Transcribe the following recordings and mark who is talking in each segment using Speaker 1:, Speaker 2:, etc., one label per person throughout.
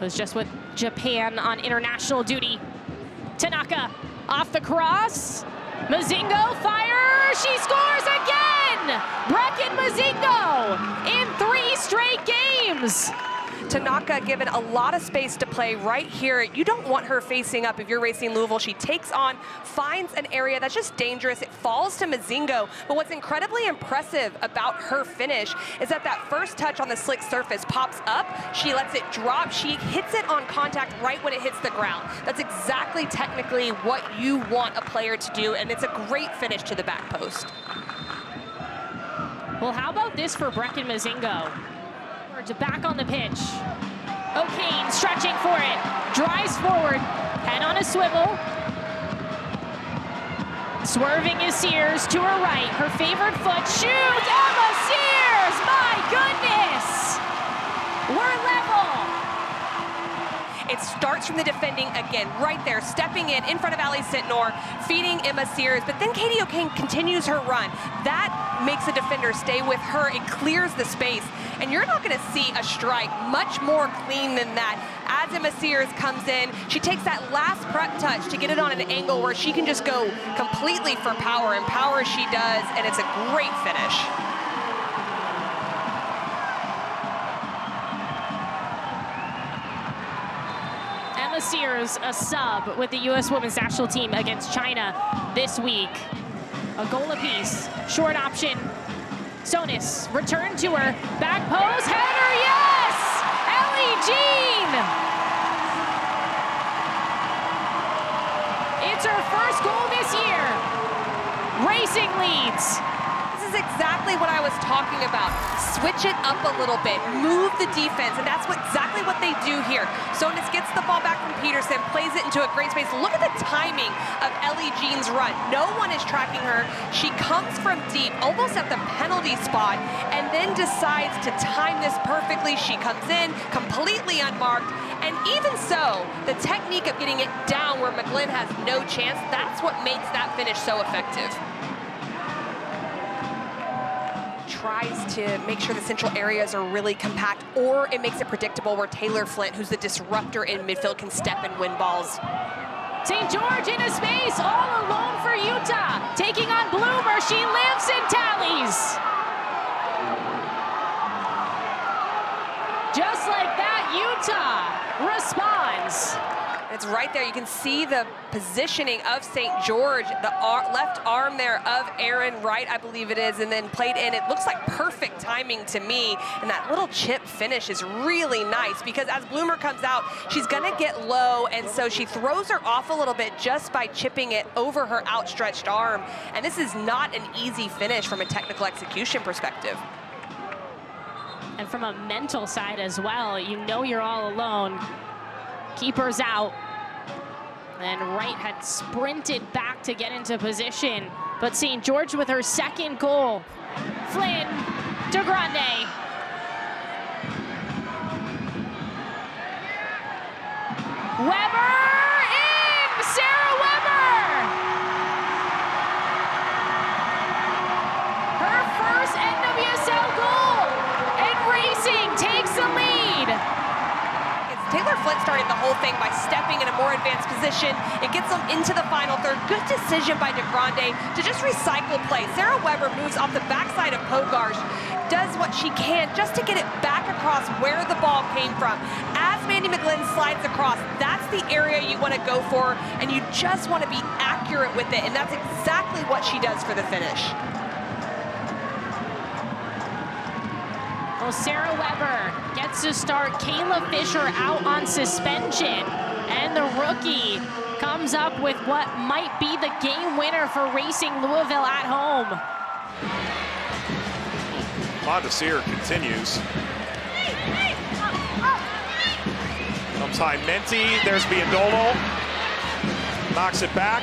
Speaker 1: Was just with Japan on international duty. Tanaka off the cross. Mazingo fires. She scores again. Brecken Mazingo in 3 straight games.
Speaker 2: Tanaka given a lot of space to play right here. You don't want her facing up if you're racing Louisville. She takes on, finds an area that's just dangerous. It falls to Mazingo. But what's incredibly impressive about her finish is that that first touch on the slick surface pops up. She lets it drop. She hits it on contact right when it hits the ground. That's exactly technically what you want a player to do, and it's a great finish to the back post.
Speaker 1: Well, how about this for Brecken Mazingo? Back on the pitch. O'Kane stretching for it. Drives forward. Head on a swivel. Swerving is Sears to her right. Her favorite foot. Shoot! Emma Sears! My goodness! We're level.
Speaker 2: It starts from the defending again, right there, stepping in front of Allie Sintnor, feeding Emma Sears, but then Katie O'Kane continues her run. That makes the defender stay with her. It clears the space, and you're not gonna see a strike much more clean than that. As Emma Sears comes in, she takes that last prep touch to get it on an angle where she can just go completely for power, and power she does, and it's a great finish.
Speaker 1: Sears, a sub with the U.S. Women's National Team against China this week. A goal apiece, short option. Sonis, return to her, back post, header, yes! Ellie Jean! It's her first goal this year. Racing leads.
Speaker 2: This is exactly what I was talking about. Switch it up a little bit, move the defense, and that's exactly what they do here. Sonis gets the ball back from Peterson, plays it into a great space. Look at the timing of Ellie Jean's run. No one is tracking her. She comes from deep, almost at the penalty spot, and then decides to time this perfectly. She comes in completely unmarked, and even so, the technique of getting it down where McGlynn has no chance, that's what makes that finish so effective. Tries to make sure the central areas are really compact, or it makes it predictable where Taylor Flint, who's the disruptor in midfield, can step and win balls.
Speaker 1: St. George in a space, all alone for Utah. Taking on Bloomer, she lives and tallies. Just like that, Utah responds.
Speaker 2: It's right there. You can see the positioning of St. George, the left arm there of Aaron Wright, I believe it is, and then played in. It looks like perfect timing to me, and that little chip finish is really nice because as Bloomer comes out, she's gonna get low, and so she throws her off a little bit just by chipping it over her outstretched arm, and this is not an easy finish from a technical execution perspective.
Speaker 1: And from a mental side as well, you know you're all alone. Keeper's out. And Wright had sprinted back to get into position, but St. George with her second goal. Flynn to Grande. Weber in! Sarah Weber! Her first NWSL goal, and Racing takes the lead.
Speaker 2: Taylor Flint started the whole thing by stepping in a more advanced position. It gets them into the final third. Good decision by DeGrande to just recycle play. Sarah Weber moves off the backside of Pogarsh, does what she can just to get it back across where the ball came from. As Mandy McGlynn slides across, that's the area you want to go for, and you just want to be accurate with it, and that's exactly what she does for the finish.
Speaker 1: Well, Sarah Weber gets to start. Kayla Fisher out on suspension. And the rookie comes up with what might be the game winner for Racing Louisville at home.
Speaker 3: Mondesir continues. Comes high Menti. There's Biondolo. Knocks it back.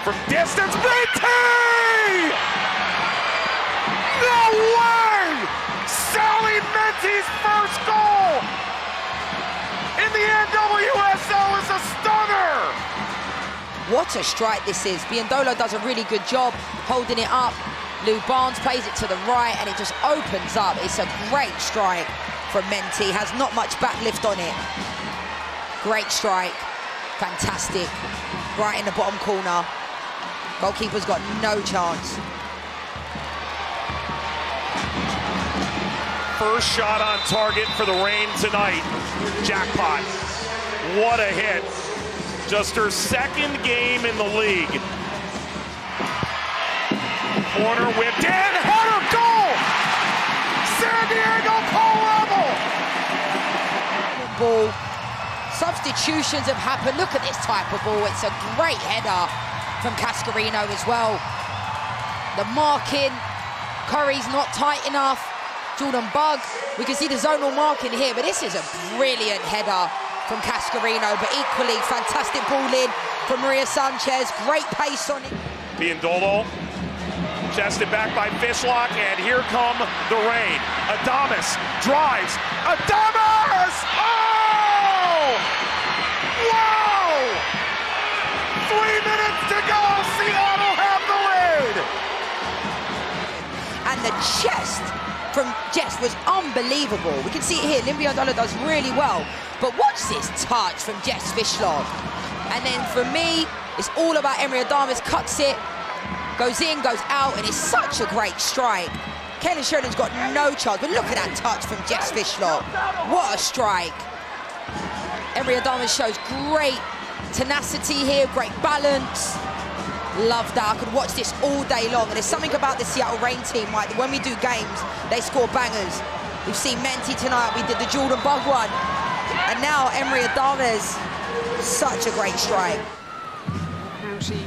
Speaker 3: From distance, Menti! No way! Sally Menti's first goal in the NWSL is a stunner!
Speaker 4: What a strike this is. Biondolo does a really good job holding it up. Lou Barnes plays it to the right and it just opens up. It's a great strike from Menti. Has not much backlift on it. Great strike. Fantastic. Right in the bottom corner. Goalkeeper's got no chance.
Speaker 3: First shot on target for the Reign tonight. Jackpot. What a hit. Just her second game in the league. Corner whipped in, header, goal! San Diego Pole level!
Speaker 4: Ball. Substitutions have happened. Look at this type of ball. It's a great header from Cascarino as well. The marking. Curry's not tight enough. Jordan Bug. We can see the zonal marking here, but this is a brilliant header from Cascarino, but equally fantastic ball in from Maria Sanchez. Great pace on it.
Speaker 3: Biondolo, chested back by Fishlock, and here come the Reign. Adames drives. Adames! Oh! Wow! 3 minutes to go. Seattle have the lead.
Speaker 4: And the chest from Jess was unbelievable. We can see it here. Lynn Biondolo does really well. But watch this touch from Jess Fishlock. And then for me, it's all about Emery Adames. Cuts it, goes in, goes out, and it's such a great strike. Kaylin Sheridan's got no chance, but look at that touch from Jess Fishlock. What a strike. Emery Adames shows great tenacity here, great balance. Love that. I could watch this all day long. And there's something about the Seattle Reign team, right? When we do games, they score bangers. We've seen Menti tonight. We did the Jordan Bug one. And now Emery Adames. Such a great strike.
Speaker 5: How she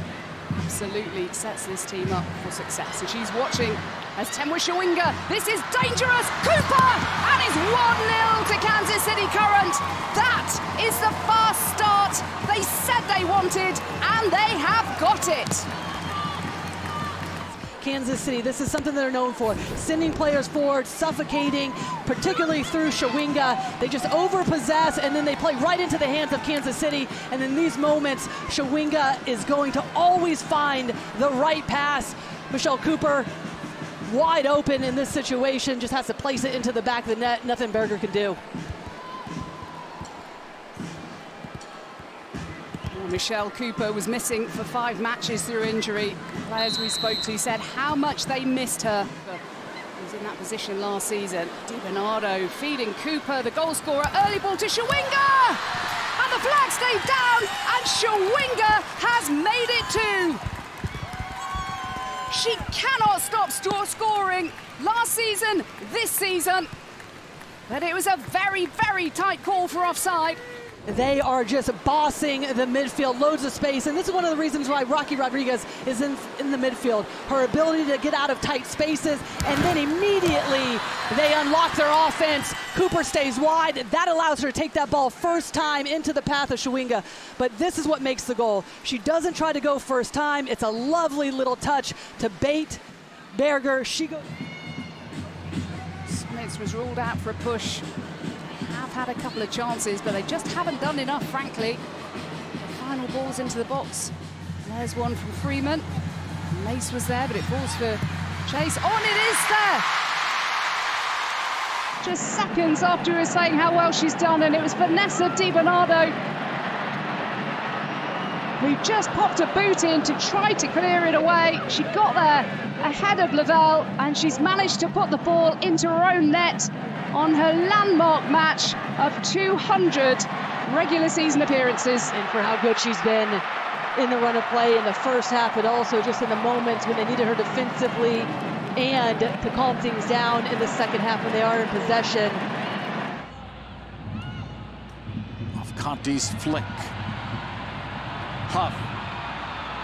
Speaker 5: absolutely sets this team up for success. And she's watching as Temwa Shawinga. This is dangerous. Cooper! And it's 1-0 to Kansas City Current. That is the fast start they said they wanted, and they have got it.
Speaker 6: Kansas City, this is something they're known for. Sending players forward, suffocating, particularly through Shawinga. They just overpossess, and then they play right into the hands of Kansas City. And in these moments, Shawinga is going to always find the right pass. Michelle Cooper, wide open in this situation, just has to place it into the back of the net. Nothing Berger can do.
Speaker 5: Michelle Cooper was missing for 5 matches through injury. Players we spoke to said how much they missed her. She was in that position last season. Di Bernardo feeding Cooper, the goal scorer. Early ball to Shawinga! And the flag stayed down, and Shawinga has made it too. She cannot stop scoring. Last season, this season. But it was a very, very tight call for offside.
Speaker 6: They are just bossing the midfield, loads of space, and this is one of the reasons why Rocky Rodriguez is in the midfield. Her ability to get out of tight spaces, and then immediately they unlock their offense. Cooper stays wide. That allows her to take that ball first time into the path of Shawinga, but this is what makes the goal. She doesn't try to go first time. It's a lovely little touch to bait Berger. She goes.
Speaker 5: Smits was ruled out for a push. Had a couple of chances, but they just haven't done enough, frankly. The final ball's into the box. There's one from Freeman. Mace was there, but it falls for Chase. Oh, and it is there! Just seconds after we were saying how well she's done, and it was Vanessa Di Bernardo who just popped a boot in to try to clear it away. She got there ahead of Lavelle, and she's managed to put the ball into her own net on her landmark match of 200 regular season appearances.
Speaker 6: And for how good she's been in the run of play in the first half, but also just in the moments when they needed her defensively and to calm things down in the second half when they are in possession.
Speaker 7: Off Conti's flick. Huff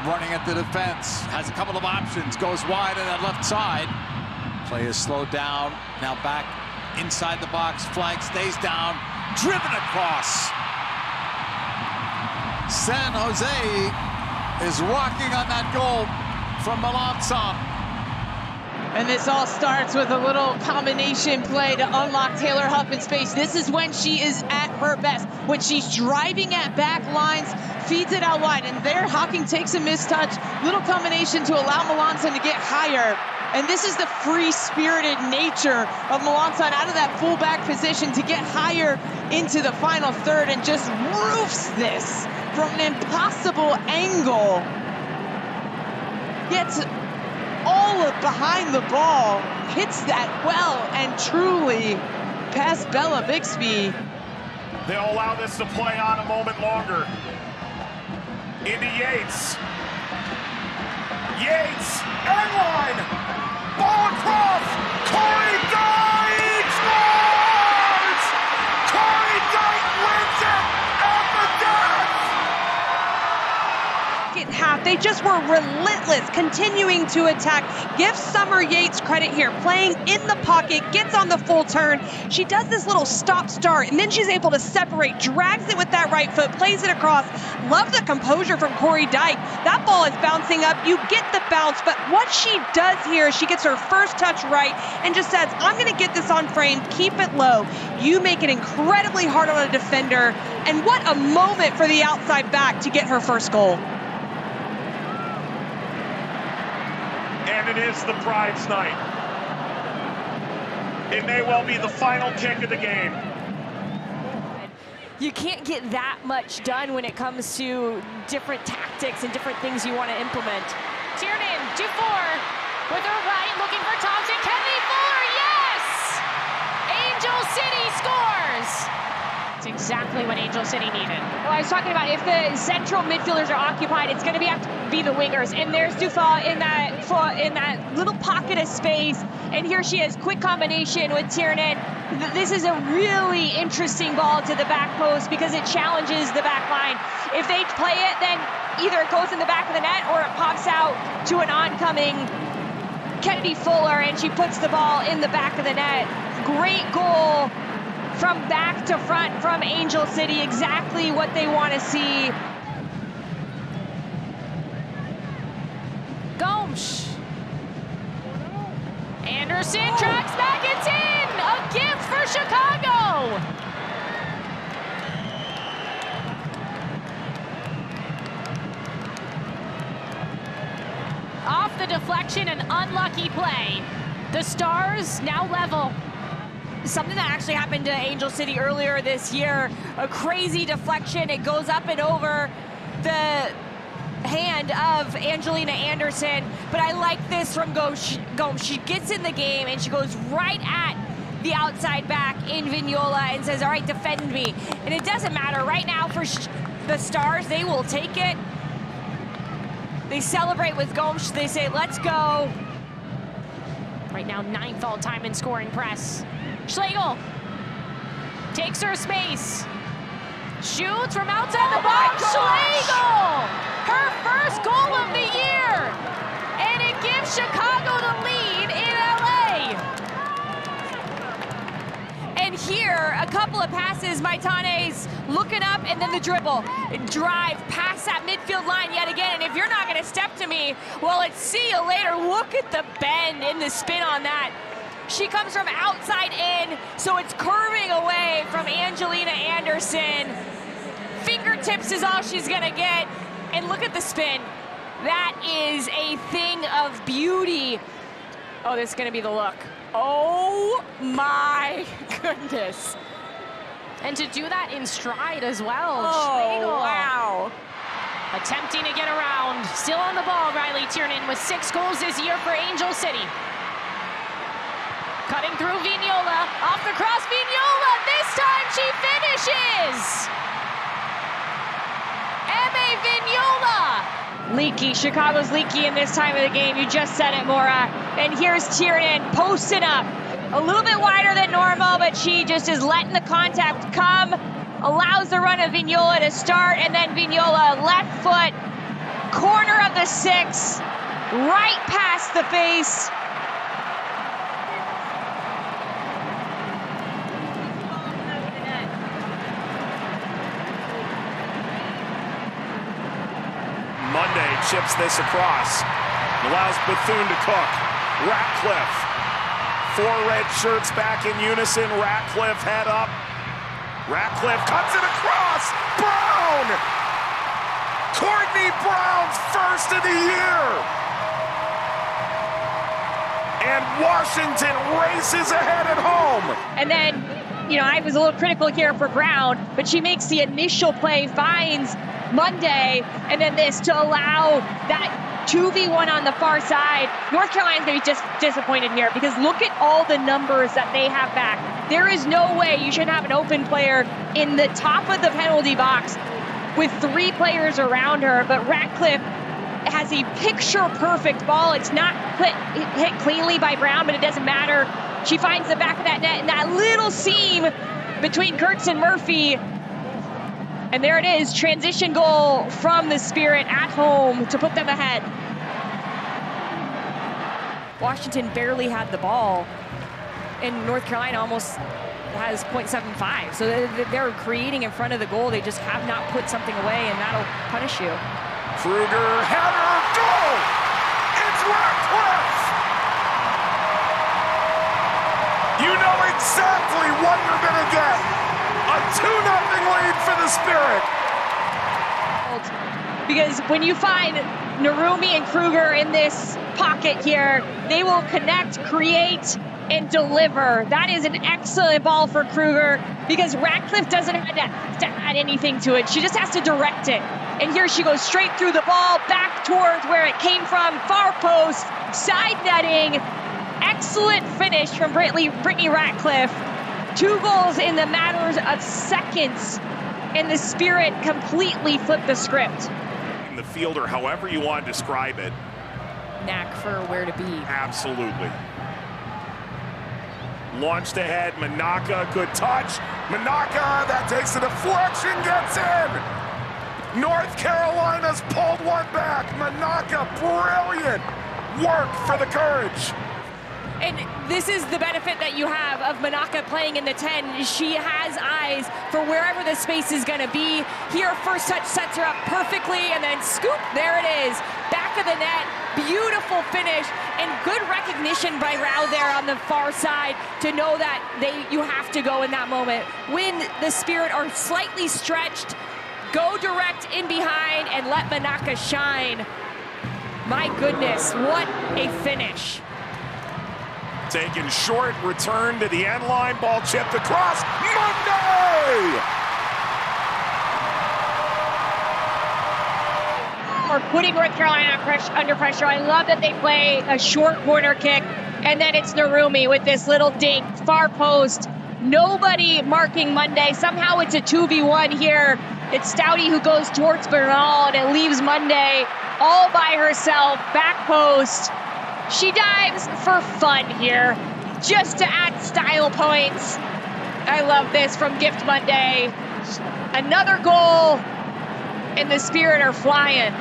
Speaker 7: running at the defense, has a couple of options, goes wide on that left side. Play is slowed down, now back inside the box, flag stays down, driven across. San Jose is rocking on that goal from Melanson.
Speaker 8: And this all starts with a little combination play to unlock Taylor Huff in space. This is when she is at her best, when she's driving at back lines, feeds it out wide, and there Hocking takes a mistouch, little combination to allow Melanson to get higher, And this is the free-spirited nature of Melanson out of that fullback position to get higher into the final third and just roofs this from an impossible angle. Gets all of behind the ball, hits that well and truly past Bella Bixby.
Speaker 3: They'll allow this to play on a moment longer. Into Yates. Yates, end line. Ball across. Corey Dyke scores! Corey Dyke wins it at the death!
Speaker 2: Half, they just were relentless, continuing to attack. Give Summer Yates credit here, playing in the pocket, gets on the full turn. She does this little stop-start, and then she's able to separate, drags it with that right foot, plays it across. Love the composure from Corey Dyke. That ball is bouncing up. You get the bounce, but what she does here is she gets her first touch right and just says, I'm going to get this on frame, keep it low. You make it incredibly hard on a defender, and what a moment for the outside back to get her first goal.
Speaker 3: And it is the prize night. It may well be the final kick of the game.
Speaker 9: You can't get that much done when it comes to different tactics and different things you want to implement.
Speaker 1: Tiernan, 2-4, with her right, looking for Thompson. Kennedy Fuller, yes! Angel City scores! It's exactly what Angel City needed.
Speaker 9: Well, I was talking about if the central midfielders are occupied, it's going to have to be the wingers. And there's Dufault in that little pocket of space. And here she is, quick combination with Tiernan. This is a really interesting ball to the back post because it challenges the back line. If they play it, then either it goes in the back of the net or it pops out to an oncoming Kennedy Fuller, and she puts the ball in the back of the net. Great goal from back to front from Angel City, exactly what they want to see.
Speaker 1: Gomes. Anderson tracks back, it's in! A gift for Chicago! Off the deflection, an unlucky play. The Stars now level.
Speaker 9: Something that actually happened to Angel City earlier this year, a crazy deflection. It goes up and over the hand of Angelina Anderson, but I like this from Gomes. She gets in the game and she goes right at the outside back in Vignola and says, all right, defend me. And it doesn't matter right now for the Stars, they will take it. They celebrate with Gomes, they say, let's go.
Speaker 1: Right now, 9th all-time in scoring press. Schlegel takes her space, shoots from outside the box. Schlegel, her first goal of the year, and it gives Chicago the lead in LA.
Speaker 9: And here, a couple of passes, Maitane's looking up and then the dribble. Drive past that midfield line yet again, and if you're not gonna step to me, well, it's see you later. Look at the bend and the spin on that. She comes from outside in, so it's curving away from Angelina Anderson. Fingertips is all she's gonna get, and look at the spin. That is a thing of beauty. Oh, this is gonna be the look. Oh my goodness.
Speaker 1: And to do that in stride as well.
Speaker 9: Oh,
Speaker 1: Schlegel.
Speaker 9: wow.
Speaker 1: Attempting to get around. Still on the ball, Riley Tiernan with 6 goals this year for Angel City. Cutting through Vignola, off the cross, Vignola, this time she finishes! Emme Vignola!
Speaker 9: Leaky, Chicago's leaky in this time of the game, you just said it, Maura. And here's Tiernan posting up. A little bit wider than normal, but she just is letting the contact come, allows the run of Vignola to start, and then Vignola, left foot, corner of the 6, right past the face.
Speaker 3: Monday chips this across. Allows Bethune to cook. Ratcliffe. 4 red shirts back in unison. Ratcliffe head up. Ratcliffe cuts it across. Brown! Courtney Brown's first of the year! And Washington races ahead at home.
Speaker 9: And then, I was a little critical here for Brown, but she makes the initial play, finds Monday, and then this to allow that 2v1 on the far side. North Carolina's going to be just disappointed here because look at all the numbers that they have back. There is no way you should have an open player in the top of the penalty box with 3 players around her, but Ratcliffe has a picture-perfect ball. It's not hit cleanly by Brown, but it doesn't matter. She finds the back of that net and that little seam between Kurtz and Murphy. And there it is, transition goal from the Spirit at home to put them ahead. Washington barely had the ball, and North Carolina almost has .75. So they're creating in front of the goal. They just have not put something away, and that'll punish you.
Speaker 3: Kruger, header, goal! It's Ratcliffe! You know exactly what you're going to get. A 2-0 lead for the Spirit.
Speaker 9: Because when you find Narumi and Kruger in this pocket here, they will connect, create, and deliver. That is an excellent ball for Kruger because Ratcliffe doesn't have to add anything to it. She just has to direct it. And here she goes straight through the ball, back towards where it came from, far post, side netting. Excellent finish from Brittany Ratcliffe. 2 goals in the matter of seconds, and the Spirit completely flipped the script.
Speaker 3: The fielder, however you want to describe it.
Speaker 9: Knack for where to be.
Speaker 3: Absolutely. Launched ahead, Manaka, good touch. Manaka, that takes a deflection, gets in. North Carolina's pulled one back. Manaka, brilliant work for the Courage.
Speaker 9: And this is the benefit that you have of Manaka playing in the 10. She has eyes for wherever the space is going to be. Here, first touch sets her up perfectly, and then scoop, there it is. Back of the net, beautiful finish, and good recognition by Rao there on the far side to know that you have to go in that moment. When the Spirit are slightly stretched, go direct in behind and let Manaka shine. My goodness, what a finish.
Speaker 3: Taken short, return to the end line, ball chipped across, Monday!
Speaker 9: Or putting North Carolina under pressure. I love that they play a short corner kick, and then it's Narumi with this little dink, far post. Nobody marking Monday. Somehow it's a 2v1 here. It's Stouty who goes towards Bernal, and it leaves Monday all by herself, back post. She dives for fun here, just to add style points. I love this from Gift Monday. Another goal, and the Spirit are flying.